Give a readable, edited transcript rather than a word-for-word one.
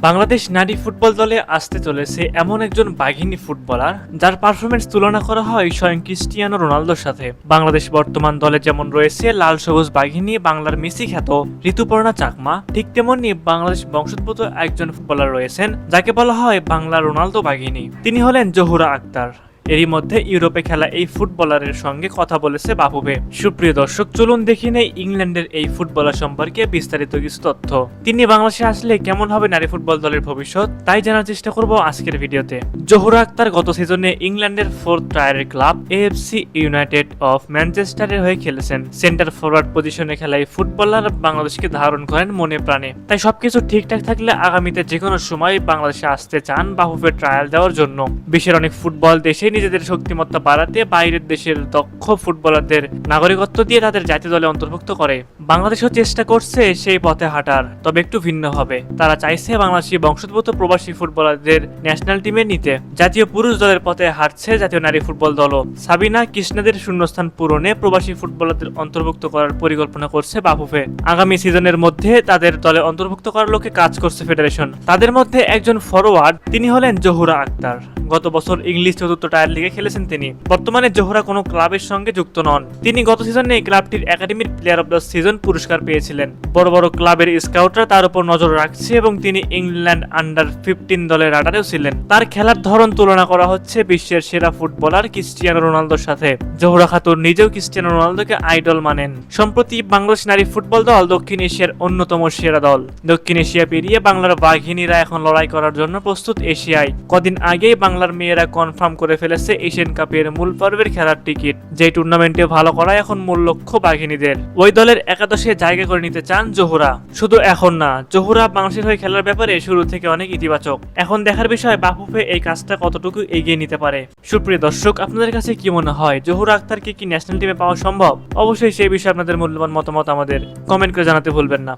বাংলাদেশ নারী ফুটবল দলে আসতে চলেছে এমন একজন বাঘিনী ফুটবলার যার পারফরমেন্স তুলনা করা হয় স্বয়ং ক্রিস্টিয়ানো রোনালদোর সাথে। বাংলাদেশ বর্তমান দলে যেমন রয়েছে লাল সবুজ বাঘিনী বাংলার মেসি খ্যাত ঋতুপর্ণা চাকমা, ঠিক তেমনি বাংলাদেশ বংশোদ্ভূত একজন ফুটবলার রয়েছেন যাকে বলা হয় বাংলার রোনালদো বাঘিনী। তিনি হলেন জহুরা আক্তার। এরই মধ্যে ইউরোপে খেলা এই ফুটবলারের সঙ্গে কথা বলেছে বাফুফে। সুপ্রিয় দর্শক, চলুন দেখি নেই ইংল্যান্ডের এই ফুটবলার সম্পর্কে বিস্তারিত কিছু তথ্য। তিনি বাংলাদেশে আসলে কেমন হবে নারী ফুটবল দলের ভবিষ্যৎ, তাই জানার চেষ্টা করব আজকের ভিডিওতে। জহুরা আক্তার গত সিজনে ইংল্যান্ডের 4th টায়ারের ক্লাব এএফসি ইউনাইটেড অফ ম্যানচেস্টারের হয়ে খেলেছেন। সেন্টার ফরওয়ার্ড পজিশনে খেলা এই ফুটবলার বাংলাদেশকে ধারণ করেন মনে প্রাণে। তাই সবকিছু ঠিকঠাক থাকলে আগামীতে যে কোনো সময় বাংলাদেশে আসতে চান বাফুফে ট্রায়াল দেওয়ার জন্য। বিশ্বের অনেক ফুটবল দেশে নিজেদের শক্তিমত্তা বাড়াতে বাইরের দেশের দক্ষ ফুটবলারদের নাগরিকত্ব দিয়ে তাদের জাতীয় দলে অন্তর্ভুক্ত করে। বাংলাদেশও চেষ্টা করছে সেই পথে হাঁটার, তবে একটু ভিন্ন হবে। তারা চাইছে বাংলাদেশি বংশোদ্ভূত প্রবাসী ফুটবলারদের ন্যাশনাল টিমে নিতে। জাতীয় পুরুষ দলের পথে হাঁটছে জাতীয় নারী ফুটবল দলও। সাবিনা কৃষ্ণাদের শূন্যস্থান পূরণে প্রবাসী ফুটবলারদের অন্তর্ভুক্ত করার পরিকল্পনা করছে বাফুফে। আগামী সিজনের মধ্যে তাদের দলে অন্তর্ভুক্ত করার লক্ষ্যে কাজ করছে ফেডারেশন। তাদের মধ্যে একজন ফরওয়ার্ড, তিনি হলেন জহুরা আক্তার। গত বছর ইংলিশ 4th টায়ার লিগে খেলেছেন তিনি। বর্তমানে জহুরা কোনো ক্লাবের সঙ্গে যুক্ত নন। তিনি গত সিজনে এই ক্লাবটির একাডেমির প্লেয়ার অব দ্য সিজন পুরস্কার পেয়েছিলেন। বড় বড় ক্লাবের স্কাউটরা তার উপর নজর রাখছে এবং তিনি ইংল্যান্ড আন্ডার 15 দলের রাডারেও ছিলেন। তার খেলার ধরন তুলনা করা হচ্ছে বিশ্বের সেরা ফুটবলার ক্রিস্টিয়ানো রোনালদোর সাথে। জহুরা খাতুন নিজেও ক্রিস্টিয়ানো রোনালদোকে আইডল মানেন। সম্প্রতি বাংলাদেশ নারী ফুটবল দল দক্ষিণ এশিয়ার অন্যতম সেরা দল। দক্ষিণ এশিয়া পেরিয়ে বাংলার বাঘিনীরা এখন লড়াই করার জন্য প্রস্তুত এশিয়ায়। কদিন আগেই বাংলার মেয়েরা কনফার্ম করে ফেলেছে এশিয়ান কাপের মূল পর্বের খেলার টিকিট। যে টুর্নামেন্টে ভালো করা এখন মূল লক্ষ্য বাঘিনীদের। ওই দলের একাদশে জায়গা করে নিতে চান জহুরা। শুধু এখন না, জহুরা বাংলাদেশের হয়ে খেলার ব্যাপারে শুরু থেকে অনেক ইতিবাচক। এখন দেখার বিষয় বাফুফে এই কাজটা কতটুকু এগিয়ে নিতে পারে। সুপ্রিয় দর্শক, আপনাদের কাছে কি মনে হয় জহুরা আক্তারকে কি ন্যাশনাল টিমে পাওয়া সম্ভব? অবশ্যই সেই বিষয়ে আপনাদের মূল্যবান মতামত আমাদের কমেন্ট করে জানাতে ভুলবেন না।